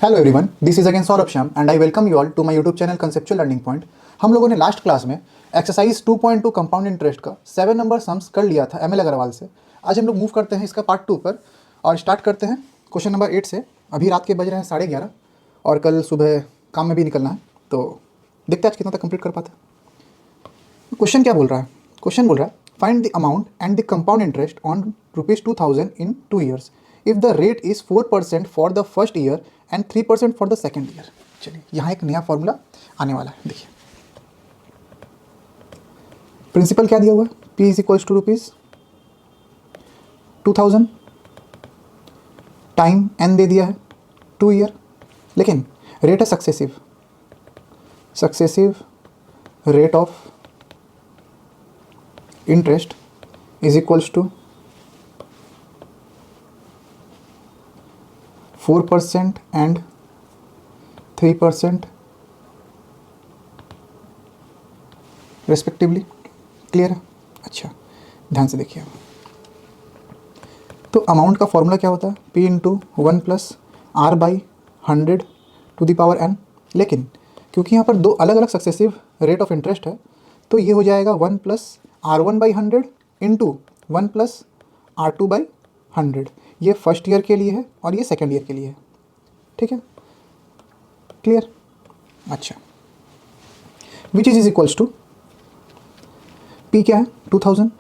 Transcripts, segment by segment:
Hello everyone, this is again Saurabh Shyam and I welcome you all to my YouTube channel conceptual learning point. हम लोगों ने last class में exercise 2.2 compound interest का 7 number sums कर लिया था एमएल अग्रवाल से। आज हम लोग मूव करते हैं इसका पार्ट 2 पर और स्टार्ट करते हैं क्वेश्चन नंबर 8 से। अभी रात के बज रहे हैं 11:30 और कल सुबह काम में भी निकलना है, तो देखते हैं आज कितना तक कंप्लीट कर पाते हैं। क्वेश्चन क्या बोल रहा है? क्वेश्चन बोल रहा है find the amount and the compound interest on ₹2000 in 2 years if the rate is 4% for the first year and 3% for the second year. चलिए यहाँ एक नया फॉर्मूला आने वाला है। देखिए प्रिंसिपल क्या दिया हुआ है, P is equals to ₹2000, time n दे दिया है 2 ईयर, लेकिन रेट है successive rate of interest is equals to 4% and 3% respectively. Clear है? अच्छा ध्यान से देखिए। तो अमाउंट का फॉर्मूला क्या होता है? P into 1 plus R by 100 to the power n। लेकिन क्योंकि यहाँ पर दो अलग अलग सक्सेसिव रेट ऑफ इंटरेस्ट है, तो ये हो जाएगा 1 plus R1 by 100 into 1 plus R2 by 100। ये फर्स्ट ईयर के लिए है और ये सेकेंड ईयर के लिए है। ठीक है, क्लियर? अच्छा, which is equals to P क्या है? 2000,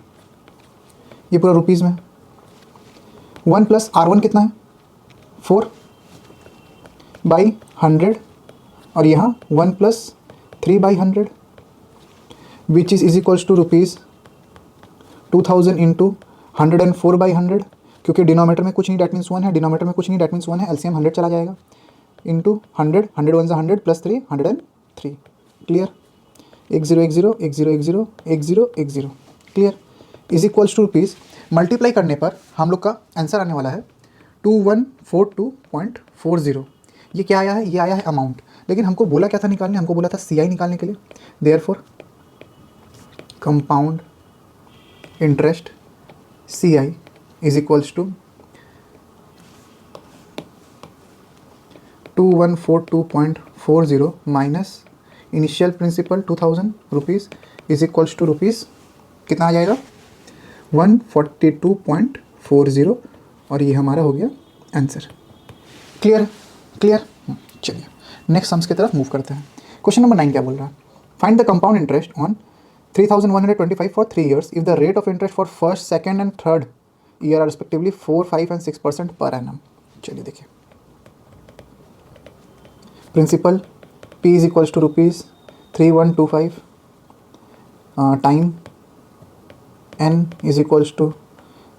ये पूरा रुपीज़ में है। 1 प्लस R1 कितना है? 4 बाई 100 और यहाँ 1 plus 3 by 100 which is equals to ₹2000 into 104 by 100। क्योंकि डिनोमीटर में कुछ नहीं डेट मीन्स 1 है, डिनोमीटर में कुछ नहीं डेट मीन्स 1 है, एलसीएम 100 चला जाएगा into 100, 100 one 100 plus 3 103। Clear? 10 10 10 10 10 10। Clear? Is equals to rupees multiply करने पर हम लोग का आंसर आने वाला है 2142.40। ये क्या आया है? ये आया है अमाउंट। लेकिन हमको बोला क्या था निकालने? हमको बोला था CI निकालने के लिए। Therefore compound interest CI is equals to 2142.40 minus initial principal 2000 rupees is equals to rupees कितना आ जाएगा? 142.40 और ये हमारा हो गया आंसर। क्लियर? क्लियर? चलिए नेक्स्ट सम्स की तरफ मूव करते हैं। क्वेश्चन नंबर 9 क्या बोल रहा है? Find the compound interest on 3125 for 3 years if the rate of interest for first, second and third year are respectively 4, 5 and 6% per annum. चलिए देखिए principal P is equals to ₹3125, time N is equals to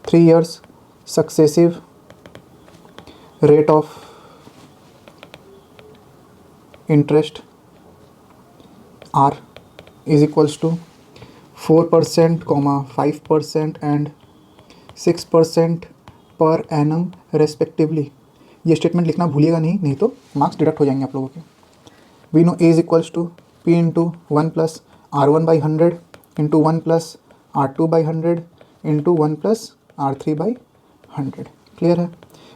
3 years, successive rate of interest R is equals to 4%, 5% and 6% per annum respectively. ये statement लिखना भूलिएगा नहीं तो marks deduct हो जाएंगे आप लोगों के। We know A is equals to P into 1 plus R1 by 100 into 1 plus R2 by 100 into 1 plus R3 by 100। Clear है?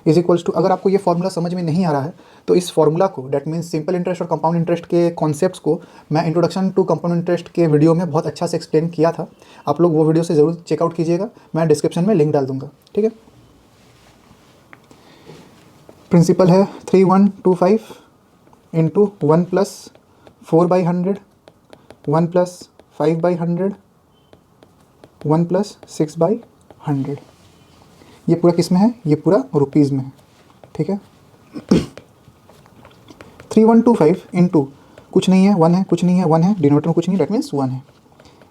इज इक्वल्स टू, अगर आपको ये फॉर्मूला समझ में नहीं आ रहा है तो इस फॉर्मूला को, डेट मीन्स सिंपल इंटरेस्ट और कंपाउंड इंटरेस्ट के कॉन्सेप्ट्स को मैं इंट्रोडक्शन टू कंपाउंड इंटरेस्ट के वीडियो में बहुत अच्छा से एक्सप्लेन किया था। आप लोग वो वीडियो से ज़रूर चेकआउट कीजिएगा, मैं डिस्क्रिप्शन में लिंक डाल दूंगा। ठीक है? प्रिंसिपल है 3125 into 1 plus 4 by 100, 1 plus 5 by 100, 1 plus 6 by 100। ये पूरा किस में है? ये पूरा रुपीज़ में है। ठीक है? 3125 इंटू कुछ नहीं है 1 है, कुछ नहीं है 1 है, डिनोमीटर में कुछ नहीं डेट मीन्स 1 है।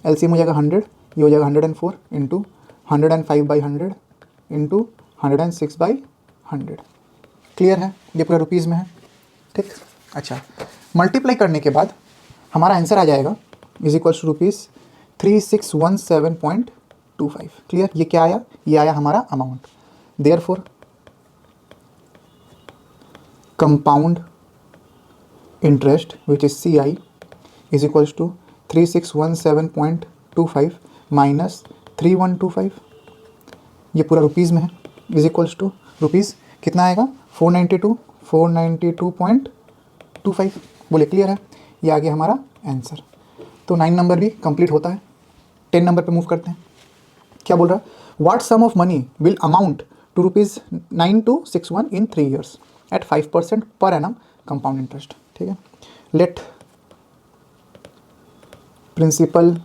एलसीएम हो जाएगा 100, ये हो जाएगा 104 into 105 by 100 into 106 by 100। Clear है? ये पूरा रुपीज़ में है। ठीक? अच्छा, मल्टीप्लाई करने के बाद हमारा आंसर आ जाएगा इज इक्वल्स टू ₹3617.25। क्लियर? ये क्या आया? ये आया हमारा amount. Therefore compound interest which is CI is equals to 3617.25 minus 3125। ये पूरा रुपीज़ में है, इज इक्वल्स टू रुपीज़ कितना आएगा 492.25। बोले क्लियर है, ये आ गया हमारा आंसर। तो 9 नंबर भी कंप्लीट होता है। 10 नंबर पे मूव करते हैं। क्या बोल रहा है, what sum of money will amount to ₹9261 in 3 years at 5% per annum compound interest. ठीक है, लेट प्रिंसिपल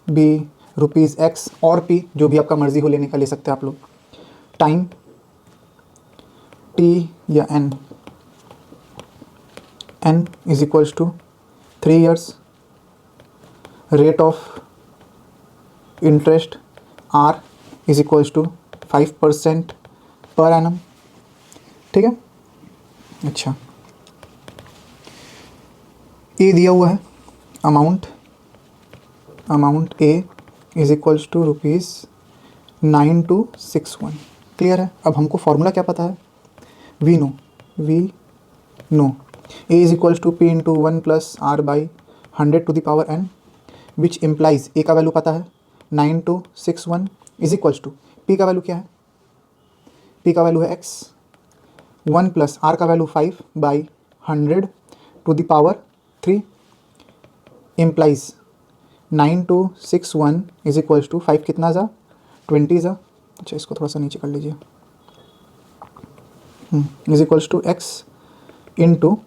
बी ₹X और P, जो भी आपका मर्जी हो लेने का ले सकते हैं आप लोग। टाइम T या N is equals to 3 years, rate of interest R is equals to 5% per annum. ठीक है, अच्छा, ए दिया हुआ है, amount A is equals to ₹9261। Clear है। अब हमको फॉर्मूला क्या पता है, we know A is equals to P into 1 plus R by 100 to the power n, which implies A का वैल्यू पता है 9261 इज इक्वल्स टू P का वैल्यू क्या है, P का वैल्यू है x, 1 प्लस R का value 5 by 100 to the power 3 implies 9261 is equals to 5 कितना जा 20 जा, अच्छा इसको थोड़ा सा नीचे कर लीजिए, is equals to x into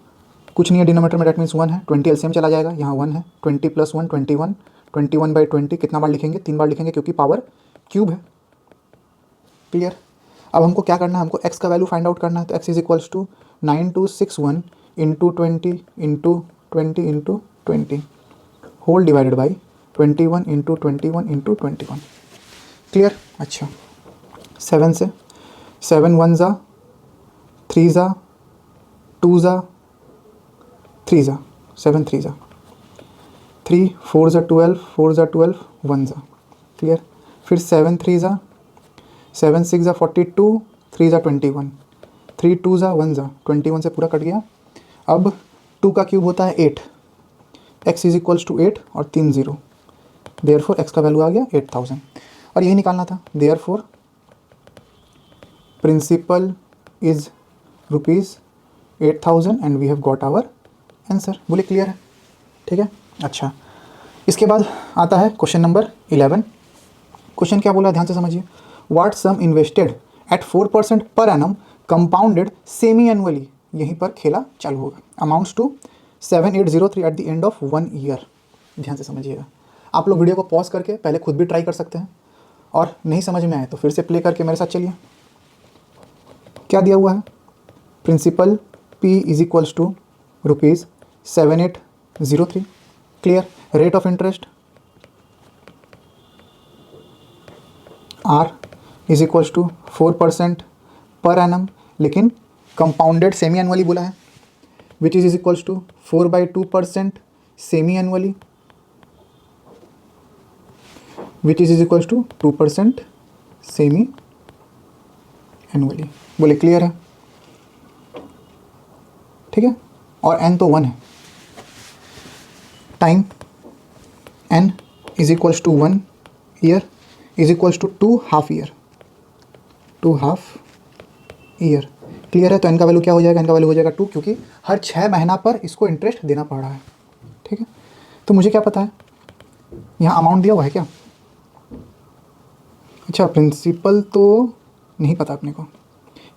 कुछ नहीं है डिनोमीटर में, डेट मीन्स 1 है, 20 एलसीएम चला जाएगा, यहाँ 1 है, 20 प्लस 1 21, 21 बाई 20 कितना बार लिखेंगे, 3 बार लिखेंगे क्योंकि पावर क्यूब है। क्लियर। अब हमको क्या करना है, हमको x का वैल्यू फाइंड आउट करना है, तो x is equals to 9261 into 20 into 20 into 20 whole divided by 21 into 21 into 21। Clear. अच्छा, 7 से 7 1 ज़ा 3 ज़ा 2 ज़ा 3 ज़ा 7 3 ज़ा 3 4 ज़ा 12 4 ज़ा 12 1 ज़ा। क्लियर। फिर 7 3 ज़ा 7 6 ज़ा 42 3 ज़ा 21 3 2 ज़ा 1 ज़ा 21 से पूरा कट गया। अब 2 का क्यूब होता है 8, x इज इक्वल्स टू 8 और 3 0, देयरफॉर x का वैल्यू आ गया 8000 और यही निकालना था। Therefore principal is ₹8000 and we have got our answer. बोले क्लियर है। ठीक है। अच्छा, इसके बाद आता है क्वेश्चन नंबर 11। क्वेश्चन क्या बोला, ध्यान से समझिए। What sum invested at 4% per annum compounded semi annually, यहीं पर खेला चालू होगा, amounts to 7803 at the end of 1 year. ध्यान से समझिएगा। आप लोग वीडियो को पॉज करके पहले खुद भी ट्राई कर सकते हैं, और नहीं समझ में आए तो फिर से प्ले करके मेरे साथ चलिए। क्या दिया हुआ है, principal P is equals to ₹7803। Clear. Rate of interest R is equals to 4% per annum, लेकिन कंपाउंडेड सेमी एनुअली बोला है, which is equals to 4/2% semi annually, which is equals to 2% semi annually. बोले क्लियर है। ठीक है। और n तो 1 है। Time n is equals to 1 year is equals to 2 half year, 2 half year. Clear है। तो n का वैल्यू क्या हो जाएगा, n का वैल्यू हो जाएगा 2, क्योंकि हर 6 महीना पर इसको इंटरेस्ट देना पड़ रहा है। ठीक है। तो मुझे क्या पता है, यहाँ अमाउंट दिया हुआ है क्या, अच्छा प्रिंसिपल तो नहीं पता अपने को,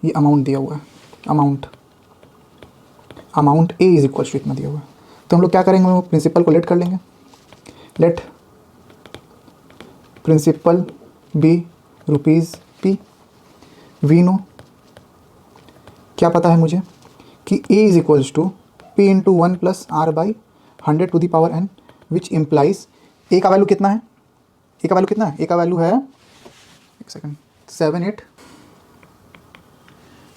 ये अमाउंट दिया हुआ है, amount A is equals to इतना दिया हुआ है। तो हम लोग क्या करेंगे, वो प्रिंसिपल को लेट कर लेंगे। Let principal be ₹P। We know, क्या पता है मुझे कि A is equals to P into 1 plus R by 100 to the power n, which implies A का वैल्यू कितना है, ए का वैल्यू कितना है, ए का वैल्यू है, एक second,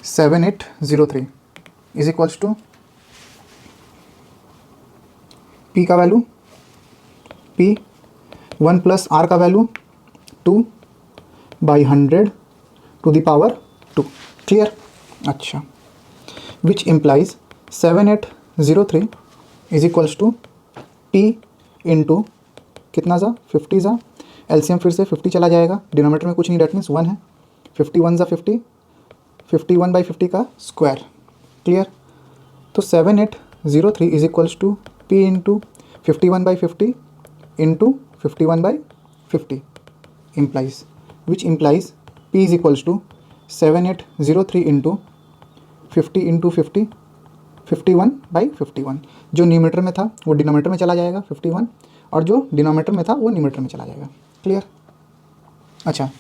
7803 is equals to P का वैल्यू P 1 प्लस R का value 2 by 100 to the power 2। Clear. अच्छा, which implies 7803 is equals to P into कितना ज़ा 50 ज़ा, एलसीएम फिर से 50 चला जाएगा, डिनोमीटर में कुछ नहीं, डेट मीन्स 1 है, 51 ज़ा 50, 51 बाई 50 का स्क्वायर। क्लियर। तो 7803 is equals to P into 51/50 into 51/50 implies, which implies p is equals to 7803 into 50 into 50 51/51। जो न्यूमरेटर में था वो डिनोमिनेटर में चला जाएगा 51, और जो डिनोमिनेटर में था वो न्यूमरेटर में चला जाएगा। क्लियर। अच्छा,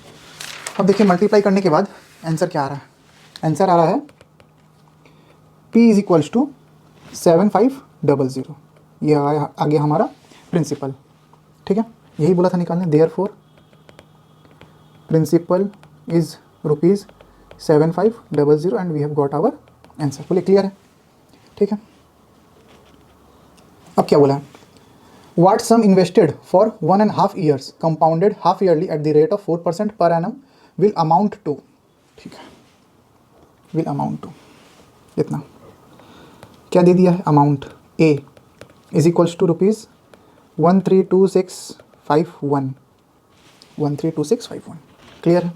अब देखिए मल्टीप्लाई करने के बाद आंसर क्या आ रहा है। आंसर आ रहा है p इज इक्वल्स टू 7500। ये आ गया हमारा प्रिंसिपल। ठीक है, यही बोला था निकालने। Therefore principal is ₹7500 and we have got our answer. बोले क्लियर है। ठीक है, अब क्या बोला है, what sum invested for 1.5 years compounded half yearly at the rate of 4% per annum will amount to. ठीक है, विल अमाउंट टू इतना क्या दे दिया है, amount A is equals to ₹132651। 132651 clear है।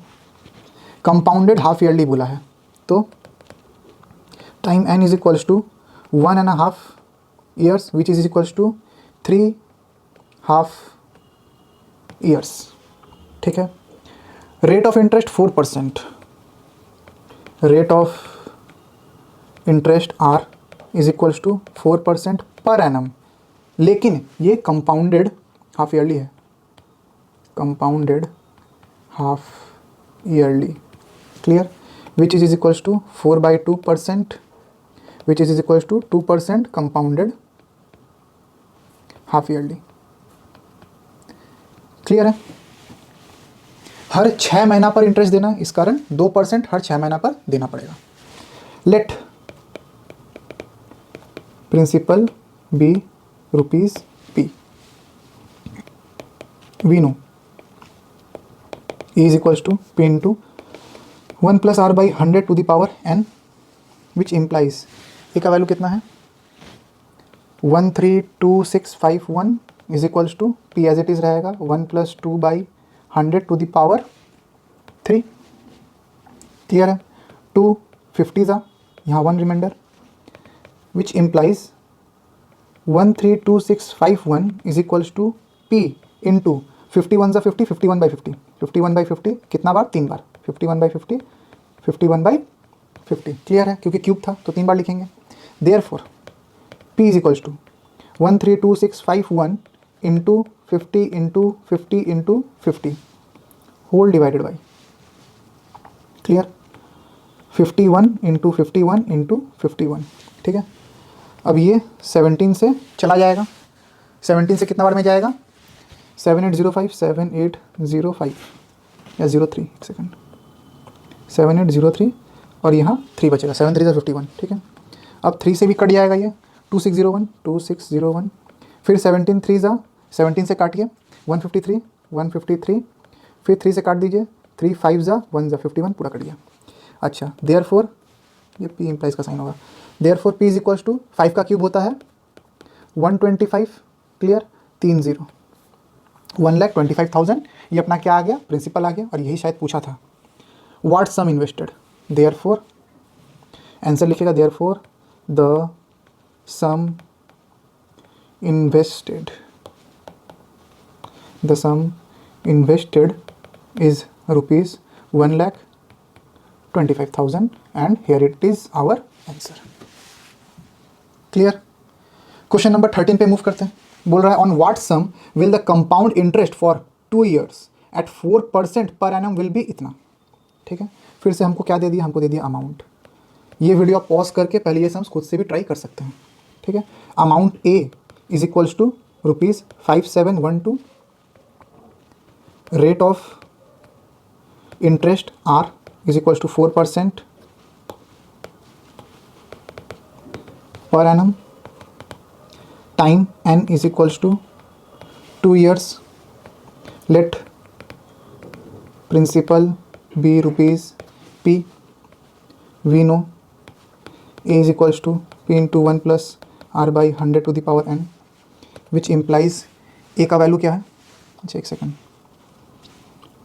कंपाउंडेड हाफ ईयरली बोला है, तो time n is equals to 1.5 years which is equals to 3.5 years। ठीक है, rate of interest 4%, rate of interest R is equals to 4% per annum, लेकिन ये compounded half yearly है, compounded half yearly. Clear, which is equals to 4/2%, which is equals to 2% compounded half yearly. Clear है। हर 6 महीना पर interest देना है, इस कारण 2% हर 6 महीना पर देना पड़ेगा। Let principal be rupees P, we know E is equals to P into 1 plus R by 100 to the power n, which implies A का वैल्यू कितना है 132651 is equals to P as it is रहेगा 1 plus 2 by 100 to the power 3। Clear है। 250 था, यहाँ 1 reminder, which implies 132651 is equals to P into 51 ज़ा 50, 51/50, 51/50 कितना बार, 3 बार, 51/50, 51/50। Clear है, क्योंकि क्यूब था तो 3 बार लिखेंगे। Therefore P is equals to 132651 into 50 into 50 into 50 whole divided by, clear, 51 into 51 into 51। ठीक है, अब ये 17 से चला जाएगा, 17 से कितना बार में जाएगा 7805 7805 या 03, एक सेकंड, 7803 और यहाँ 3 बचेगा, 7 3 51। ठीक है, अब 3 से भी कट जाएगा ये 2601 2601, फिर 17 3 17 से काटिए 153 153, फिर 3 से काट दीजिए 3 5 1 51, पूरा कट गया। अच्छा, देयरफॉर ये पी इम्प्लाइज का साइन होगा, therefore P is equals to 5 का क्यूब होता है 125। क्लियर, 30 1,25,000, ये अपना क्या आ गया, प्रिंसिपल आ गया, और यही शायद पूछा था। What sum invested, therefore answer लिखेगा therefore the sum invested, the sum invested is ₹1,25,000 and here it is our answer. Clear. Question number 13 पे मूव करते हैं। बोल रहा है on what sum will the compound interest for 2 years at 4% per annum will be इतना। ठीक है, फिर से हमको क्या दे दिया, हमको दे दिया अमाउंट। ये वीडियो आप पॉज करके पहले ये सम्स खुद से भी ट्राई कर सकते हैं। ठीक है, amount A is equals to ₹5712, rate of interest R is equals to 4% per annum, time n is equals to 2 years, let principal be rupees p, we know a is equals to p into 1 plus r by 100 to the power n, which implies a का value क्या है, अच्छा एक second,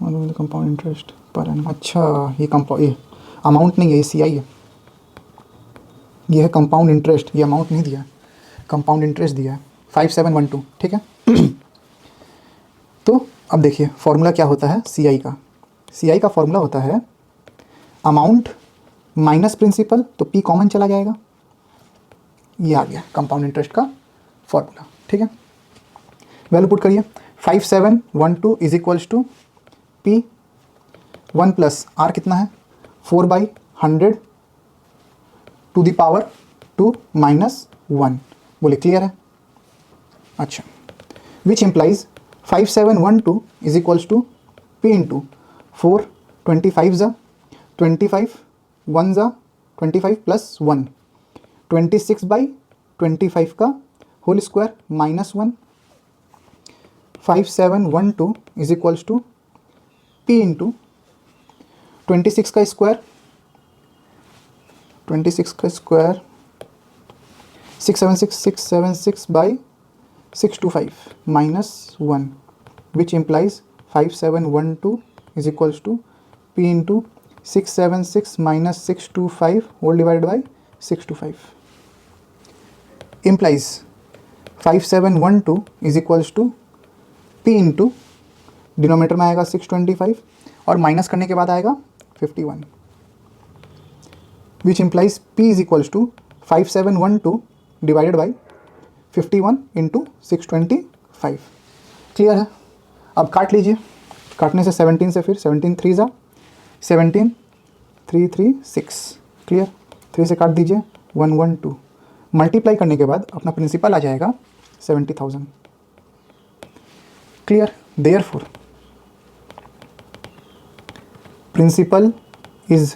compound interest per annum, अच्छा ये compound, ये amount नहीं है, ये सी आई है, ये है कंपाउंड इंटरेस्ट, ये अमाउंट नहीं दिया, कंपाउंड इंटरेस्ट दिया है 5712, ठीक है। तो अब देखिए फॉर्मूला क्या होता है सी आई का। सी आई का फॉर्मूला होता है अमाउंट माइनस प्रिंसिपल, तो पी कॉमन चला जाएगा, ये आ गया कंपाउंड इंटरेस्ट का फॉर्मूला, ठीक है। वैल्यू पुट करिए 5712 is equals to P 1 plus R कितना है 4/100 टू द पावर 2 माइनस 1, बोले क्लियर है। अच्छा, which implies 5712 is equals to P into 4 25 ज़ा 25 1 ज़ा 25 प्लस 1 26/25 का whole square minus 1। 5712 is equals to P into 26 का square 676/625 minus 1, which implies 5712 is equals to P into 676 minus 625 whole divided by 625, implies 5712 is equals to P into denominator में आएगा 625 और minus करने के बाद आएगा 51, which implies p is equals to 5712 divided by 51 into 625। Clear है। अब काट लीजिए, काटने से 17 से फिर 17 3 ज़ा 17 3 3 6, क्लियर। 3 से काट दीजिए 112, मल्टीप्लाई करने के बाद अपना प्रिंसिपल आ जाएगा 70,000, clear. Therefore principal is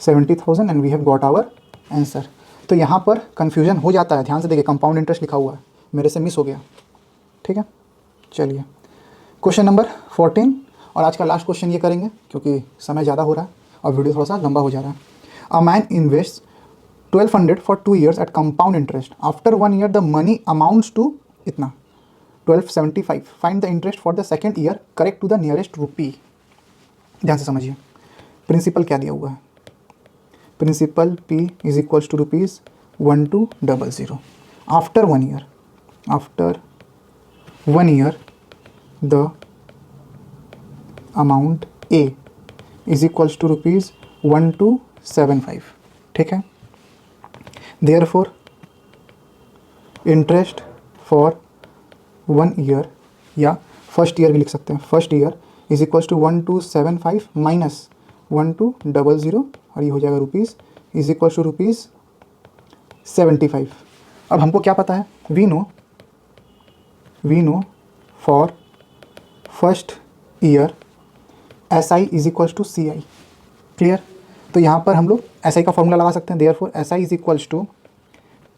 ₹70,000 and we have got our answer. तो यहाँ पर कन्फ्यूजन हो जाता है, ध्यान से देखिए कंपाउंड इंटरेस्ट लिखा हुआ है, मेरे से मिस हो गया, ठीक है। चलिए क्वेश्चन नंबर 14 और आज का लास्ट क्वेश्चन ये करेंगे क्योंकि समय ज़्यादा हो रहा है और वीडियो थोड़ा सा लंबा हो जा रहा है। A man invest 1200 for 2 years at compound interest, after 1 year the money amounts to इतना 1275, find the interest for the second year, correct to the nearest rupee. ध्यान से समझिए, प्रिंसिपल क्या दिया हुआ है, principal p is equals to ₹1200। After 1 year, after 1 year the amount a is equals to ₹1275, ठीक है। देयरफॉर इंटरेस्ट फॉर 1 year या फर्स्ट ईयर भी लिख सकते हैं, first year is equals to 1275 minus 1200 और ये हो जाएगा रुपीज़ इज इक्वल्स टू ₹75। अब हमको क्या पता है, we know for first year S I is equals to C I, clear. तो यहाँ पर हम लोग एस आई का फॉर्मूला लगा सकते हैं, therefore S I is equals to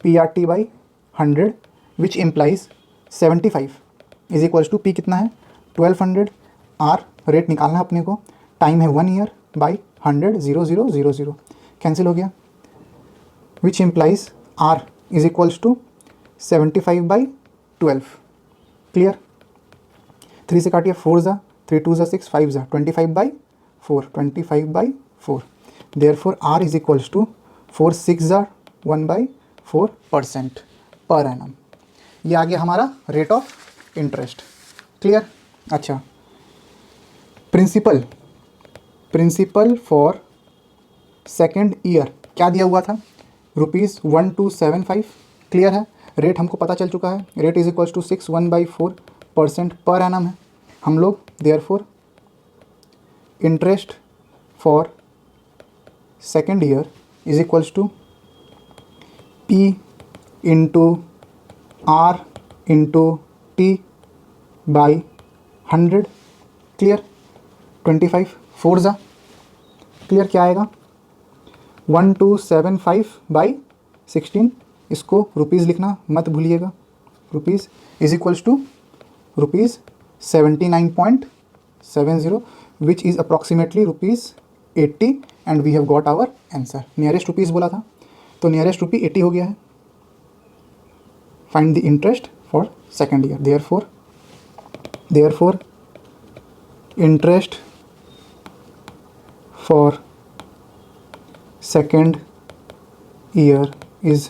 PRT/100 which implies 75 is equals to P कितना है 1200, आर रेट निकालना है अपने को, टाइम है 1 year बाई 100 0000 कैंसिल हो गया, which implies R is equals to 75/12, clear. 3 से काटिए 4 ज़ा 3 2 ज़ा 6 5 ज़ा 25/4 therefore R is equals to 4 6 ज़ा 1/4% पर एनम। ये आ गया हमारा रेट ऑफ इंटरेस्ट, क्लियर। अच्छा, प्रिंसिपल फॉर सेकेंड ईयर क्या दिया हुआ था ₹1275, क्लियर है। रेट हमको पता चल चुका है, rate is equals to 6 per annum है। हम लोग therefore interest for second year is equals to P into R into T by 100, clear. 25 4 ज़ा, क्लियर, क्या आएगा 1275/16, इसको रुपीज़ लिखना मत भूलिएगा, rupees is equals to ₹79.70 which is approximately ₹80 and we have got our answer. Nearest rupees बोला था तो नियरेस्ट रुपी 80 हो गया है। Find the interest for second year, therefore interest for second year is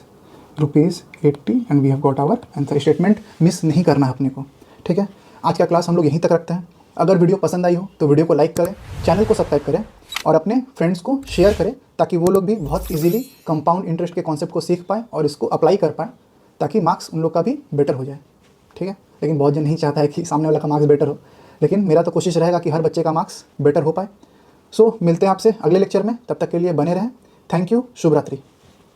₹80 and we have got our answer. Statement miss नहीं करना है अपने को, ठीक है। आज का क्लास हम लोग यहीं तक रखते हैं। अगर वीडियो पसंद आई हो तो वीडियो को लाइक करें, चैनल को सब्सक्राइब करें और अपने फ्रेंड्स को शेयर करें, ताकि वो लोग भी बहुत इजीली कंपाउंड इंटरेस्ट के कॉन्सेप्ट को सीख पाएँ और इसको अप्लाई कर पाएँ, ताकि मार्क्स उन लोग का भी बेटर हो जाए, ठीक है। लेकिन बहुत जन नहीं चाहता है कि सामने वाला का मार्क्स बेटर हो, लेकिन मेरा तो कोशिश रहेगा कि हर बच्चे का मार्क्स बेटर हो पाए। सो मिलते हैं आपसे अगले लेक्चर में, तब तक के लिए बने रहें। थैंक यू, शुभ रात्रि।